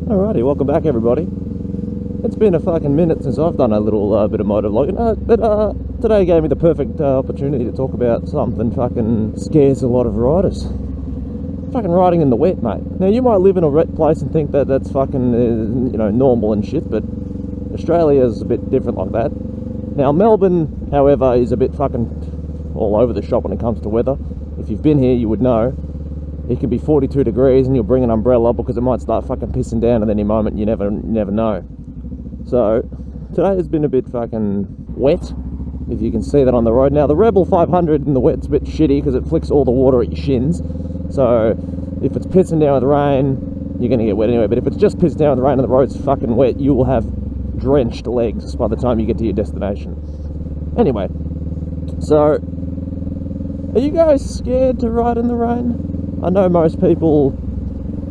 Alrighty, welcome back everybody. It's been a fucking minute since I've done a little bit of motovlogging, but today gave me the perfect opportunity to talk about something fucking scares a lot of riders. Fucking riding in the wet, mate. Now you might live in a wet place and think that that's fucking, normal and shit, but Australia's a bit different like that. Now Melbourne, however, is a bit fucking all over the shop when it comes to weather. If you've been here, you would know. It can be 42 degrees and you'll bring an umbrella because it might start fucking pissing down at any moment. You never know. So today has been a bit fucking wet, if you can see that on the road. Now the Rebel 500 in the wet's a bit shitty because it flicks all the water at your shins. So if it's pissing down with rain, you're going to get wet anyway. But if it's just pissing down with rain and the road's fucking wet, you will have drenched legs by the time you get to your destination. Anyway, so are you guys scared to ride in the rain? I know most people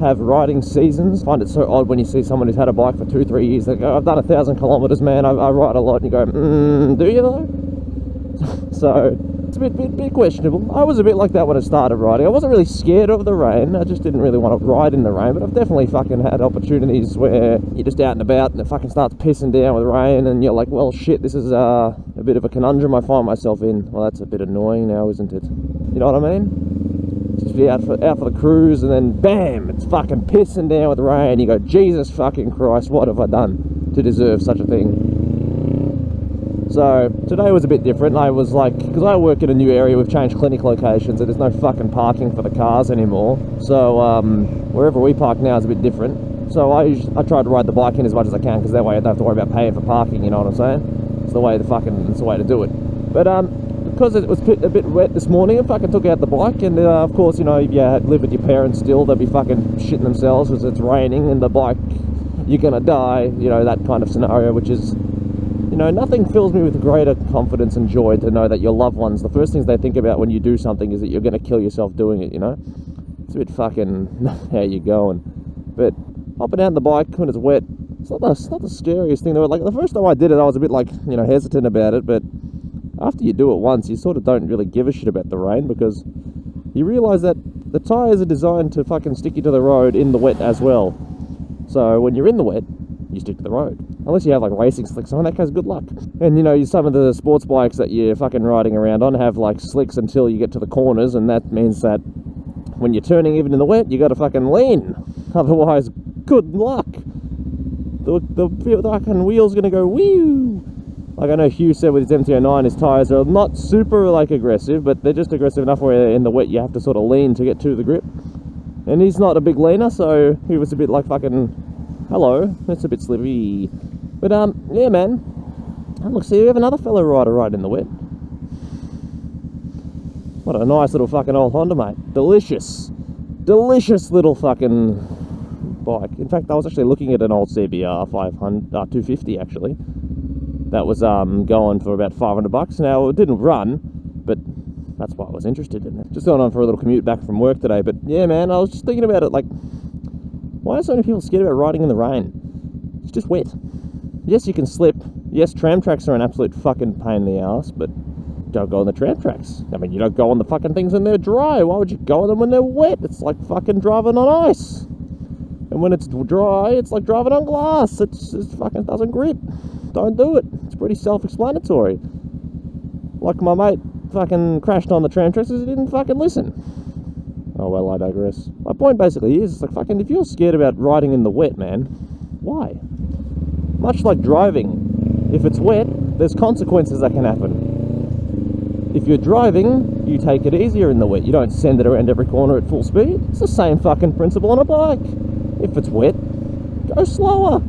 have riding seasons. I find it so odd when you see someone who's had a bike for 2-3 years. They go, I've done 1,000 kilometers, man. I ride a lot. And you go, do you though? So it's a bit questionable. I was a bit like that when I started riding. I wasn't really scared of the rain. I just didn't really want to ride in the rain. But I've definitely fucking had opportunities where you're just out and about and it fucking starts pissing down with rain and you're like, well, shit, this is a bit of a conundrum I find myself in. Well, that's a bit annoying now, isn't it? You know what I mean? Just be out for the cruise and then bam, it's fucking pissing down with rain. You go, Jesus fucking Christ, what have I done to deserve such a thing? So today was a bit different. I was like, because I work in a new area, we've changed clinic locations and there's no fucking parking for the cars anymore. So wherever we park now is a bit different. So I try to ride the bike in as much as I can because that way I don't have to worry about paying for parking, you know what I'm saying? It's the way to do it. But because it was a bit wet this morning, I fucking took out the bike, and of course, if you live with your parents still, they'll be fucking shitting themselves because it's raining and the bike, you're gonna die, that kind of scenario, which is, nothing fills me with greater confidence and joy to know that your loved ones, the first things they think about when you do something is that you're gonna kill yourself doing it, It's a bit fucking how you going. But hopping out on the bike when it's wet, it's not the scariest thing. Like the first time I did it, I was a bit like, hesitant about it, but after you do it once, you sort of don't really give a shit about the rain because you realise that the tyres are designed to fucking stick you to the road in the wet as well. So when you're in the wet, you stick to the road. Unless you have like racing slicks on, that case, good luck. And some of the sports bikes that you're fucking riding around on have like slicks until you get to the corners, and that means that when you're turning even in the wet, you got to fucking lean. Otherwise, good luck. The fucking wheel's going to go whew. Like I know Hugh said with his MT-09, his tyres are not super aggressive, but they're just aggressive enough where in the wet you have to sort of lean to get to the grip. And he's not a big leaner, so he was a bit like fucking, hello, that's a bit slippery. But yeah man, and look, see, we have another fellow rider riding in the wet. What a nice little fucking old Honda, mate. Delicious little fucking bike. In fact, I was actually looking at an old CBR 250 actually. That was going for about $500. Now it didn't run, but that's why I was interested in it. Just going on for a little commute back from work today. But yeah, man, I was just thinking about it. Like, why are so many people scared about riding in the rain? It's just wet. Yes, you can slip. Yes, tram tracks are an absolute fucking pain in the ass, but don't go on the tram tracks. I mean, you don't go on the fucking things when they're dry. Why would you go on them when they're wet? It's like fucking driving on ice. And when it's dry, it's like driving on glass. It fucking doesn't grip. Don't do it. It's pretty self-explanatory. Like my mate fucking crashed on the tram tracks because he didn't fucking listen. Oh well, I digress. My point basically is, it's like fucking, if you're scared about riding in the wet, man, why? Much like driving, if it's wet, there's consequences that can happen. If you're driving, you take it easier in the wet. You don't send it around every corner at full speed. It's the same fucking principle on a bike. If it's wet, go slower.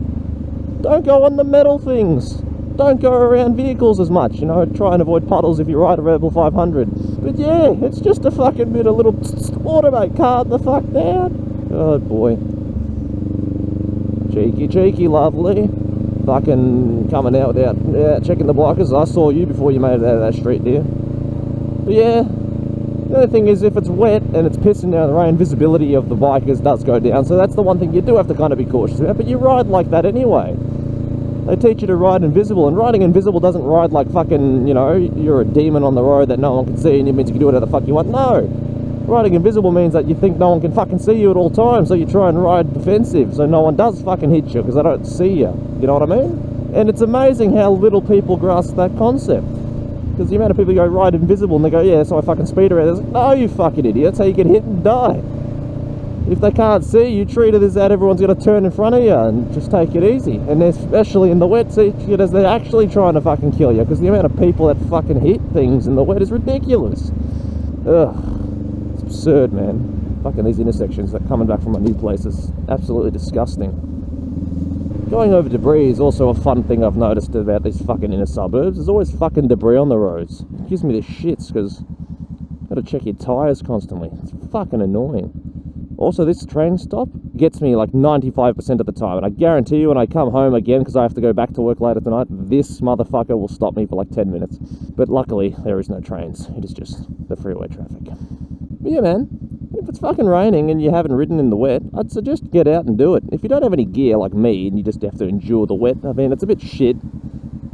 Don't go on the metal things. Don't go around vehicles as much, try and avoid puddles if you ride a Rebel 500. But yeah, it's just a fucking bit of little automate, calm the fuck down. Oh boy. Cheeky, lovely. Fucking coming out without checking the blockers. I saw you before you made it out of that street, dear. But yeah, the only thing is if it's wet and it's pissing down the rain, visibility of the bikers does go down. So that's the one thing you do have to kind of be cautious about, but you ride like that anyway. They teach you to ride invisible, and riding invisible doesn't ride like fucking, you're a demon on the road that no one can see and it means you can do whatever the fuck you want. No. Riding invisible means that you think no one can fucking see you at all times, so you try and ride defensive so no one does fucking hit you because they don't see you. You know what I mean? And it's amazing how little people grasp that concept. Because the amount of people who go ride invisible and they go, yeah, so I fucking speed around. It's like, no, you fucking idiot. That's how you get hit and die. If they can't see you, treat it as that everyone's going to turn in front of you and just take it easy. And especially in the wet, see it as they're actually trying to fucking kill you. Because the amount of people that fucking hit things in the wet is ridiculous. Ugh. It's absurd, man. Fucking these intersections that coming back from my new place is absolutely disgusting. Going over debris is also a fun thing I've noticed about these fucking inner suburbs. There's always fucking debris on the roads. It gives me the shits because you've got to check your tyres constantly. It's fucking annoying. Also, this train stop gets me like 95% of the time, and I guarantee you when I come home again, because I have to go back to work later tonight, this motherfucker will stop me for like 10 minutes. But luckily, there is no trains. It is just the freeway traffic. But yeah, man, if it's fucking raining and you haven't ridden in the wet, I'd suggest get out and do it. If you don't have any gear like me and you just have to endure the wet, I mean, it's a bit shit.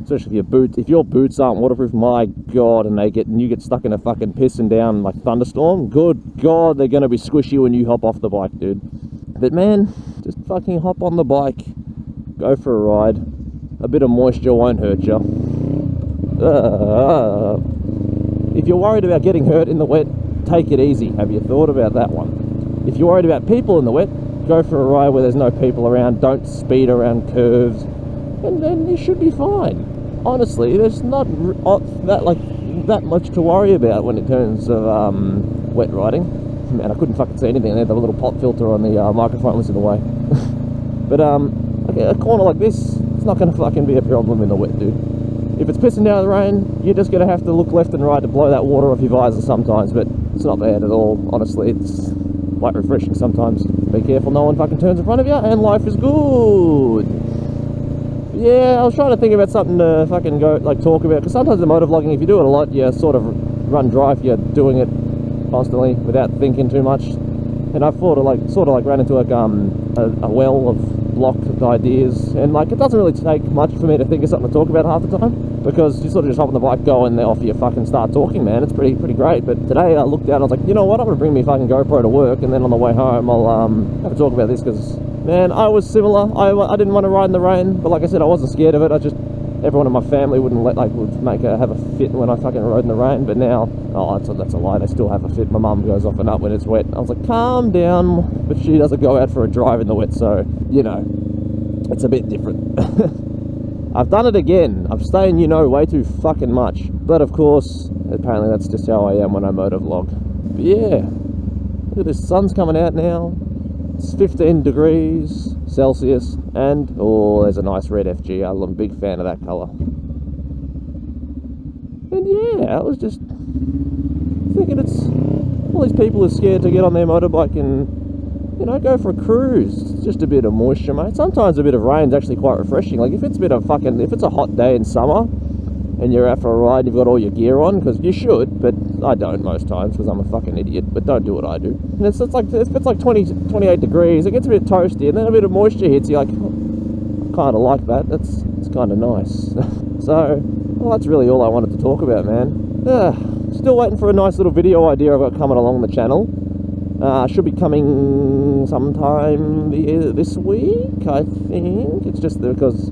Especially if your boots aren't waterproof, my god, and you get stuck in a fucking pissing down like thunderstorm, good god, they're gonna be squishy when you hop off the bike, dude. But man, just fucking hop on the bike, go for a ride. A bit of moisture won't hurt you. If you're worried about getting hurt in the wet, take it easy. Have you thought about that one? If you're worried about people in the wet, go for a ride where there's no people around. Don't speed around curves, and then you should be fine. Honestly, there's not that much to worry about when it comes to wet riding. Man, I couldn't fucking see anything. The little pop filter on the microphone was in the way. But okay, a corner like this, it's not going to fucking be a problem in the wet, dude. If it's pissing down the rain, you're just going to have to look left and right to blow that water off your visor sometimes, but it's not bad at all. Honestly, it's quite refreshing sometimes. Be careful no one fucking turns in front of you, and life is good. Yeah, I was trying to think about something to fucking talk about, because sometimes in motovlogging, if you do it a lot, you sort of run dry if you're doing it constantly without thinking too much. And I thought of ran into a well of blocked ideas, and it doesn't really take much for me to think of something to talk about half the time, because you sort of just hop on the bike, go, and then off you fucking start talking, man. It's pretty great. But today I looked out and I was like, you know what, I'm gonna bring me fucking GoPro to work, and then on the way home I'll have a talk about this, because man, I was similar. I didn't want to ride in the rain, but like I said, I wasn't scared of it. Everyone in my family would have a fit when I fucking rode in the rain. But now, that's a lie. They still have a fit. My mum goes off and up when it's wet. I was like, calm down. But she doesn't go out for a drive in the wet, so you know, it's a bit different. I've done it again. I'm staying, way too fucking much. But of course, apparently that's just how I am when I motovlog. But yeah, look at this. Sun's coming out now. It's 15 degrees Celsius, and there's a nice red FG. I'm a big fan of that colour. And yeah, I was just thinking, all these people are scared to get on their motorbike and go for a cruise. It's just a bit of moisture, mate. Sometimes a bit of rain's actually quite refreshing. Like if it's a hot day in summer and you're out for a ride, you've got all your gear on, because you should, but I don't most times because I'm a fucking idiot, but don't do what I do. And if it's like 28 degrees, it gets a bit toasty, and then a bit of moisture hits you, like, kind of like that. It's kind of nice. So, that's really all I wanted to talk about, man. Still waiting for a nice little video idea I've got coming along the channel. Should be coming sometime this week, I think. It's just because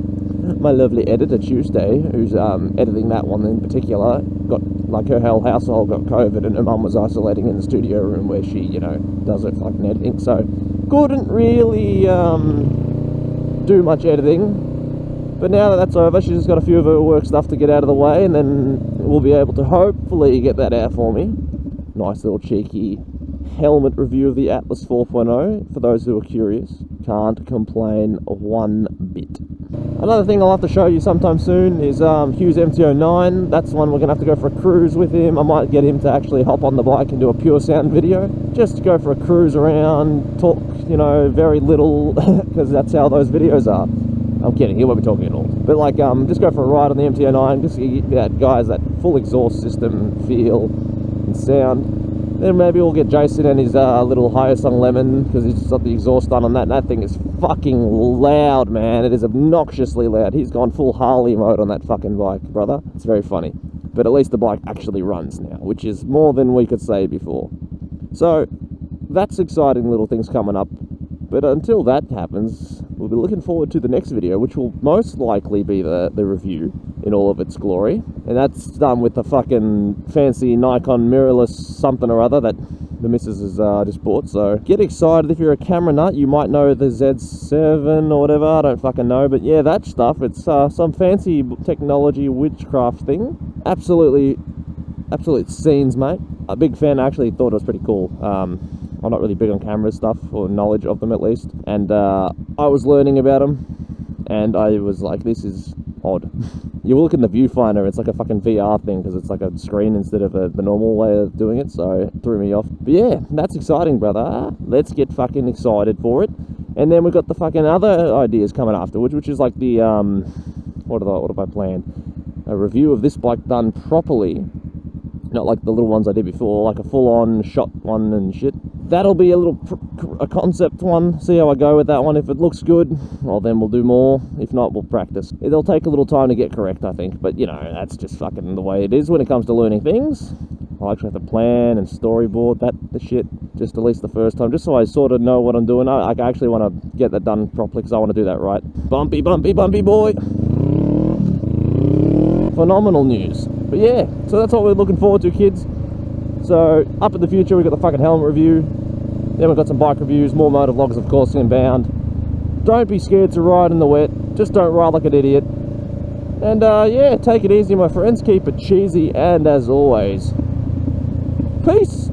my lovely editor Tuesday, who's editing that one in particular, got her whole household got COVID, and her mum was isolating in the studio room where she, does her fucking editing. So couldn't really do much editing. But now that that's over, she's just got a few of her work stuff to get out of the way, and then we'll be able to hopefully get that out for me. Nice little cheeky helmet review of the Atlas 4.0 for those who are curious. Can't complain one bit. Another thing I'll have to show you sometime soon is Hugh's MT-09. That's one we're gonna have to go for a cruise with him. I might get him to actually hop on the bike and do a pure sound video, just to go for a cruise around, talk, very little, because that's how those videos are. I'm kidding, he won't be talking at all. But just go for a ride on the MT-09, just to get that guys that full exhaust system feel and sound. Then maybe we'll get Jason and his little Hyosung Lemon, because he's got the exhaust done on that, and that thing is fucking loud, man. It is obnoxiously loud. He's gone full Harley mode on that fucking bike, brother. It's very funny. But at least the bike actually runs now, which is more than we could say before. So that's exciting little things coming up. But until that happens, we'll be looking forward to the next video, which will most likely be the review in all of its glory. And that's done with the fucking fancy Nikon mirrorless something or other that the missus has just bought. So get excited. If you're a camera nut, you might know the Z7 or whatever. I don't fucking know. But yeah, that stuff. It's some fancy technology witchcraft thing. Absolute scenes, mate. A big fan. I actually thought it was pretty cool. I'm not really big on camera stuff, or knowledge of them at least. And I was learning about them, and I was like, this is odd. You look in the viewfinder, it's like a fucking VR thing, because it's like a screen instead of the normal way of doing it, so it threw me off. But yeah, that's exciting, brother. Let's get fucking excited for it. And then we've got the fucking other ideas coming afterwards, which is like the, what have I planned? A review of this bike done properly. Not like the little ones I did before, like a full-on shot one and shit. That'll be a concept one, see how I go with that one. If it looks good, well then we'll do more. If not, we'll practice. It'll take a little time to get correct, I think, but you know, that's just fucking the way it is when it comes to learning things. I actually have to plan and storyboard the shit, just at least the first time, just so I sort of know what I'm doing. I actually want to get that done properly, because I want to do that right. Bumpy, bumpy, bumpy boy! Phenomenal news. But yeah, so that's what we're looking forward to, kids. So, up in the future, we've got the fucking helmet review. Then we've got some bike reviews, more motor vlogs, of course, inbound. Don't be scared to ride in the wet. Just don't ride like an idiot. And, yeah, take it easy, my friends. Keep it cheesy. And, as always, peace!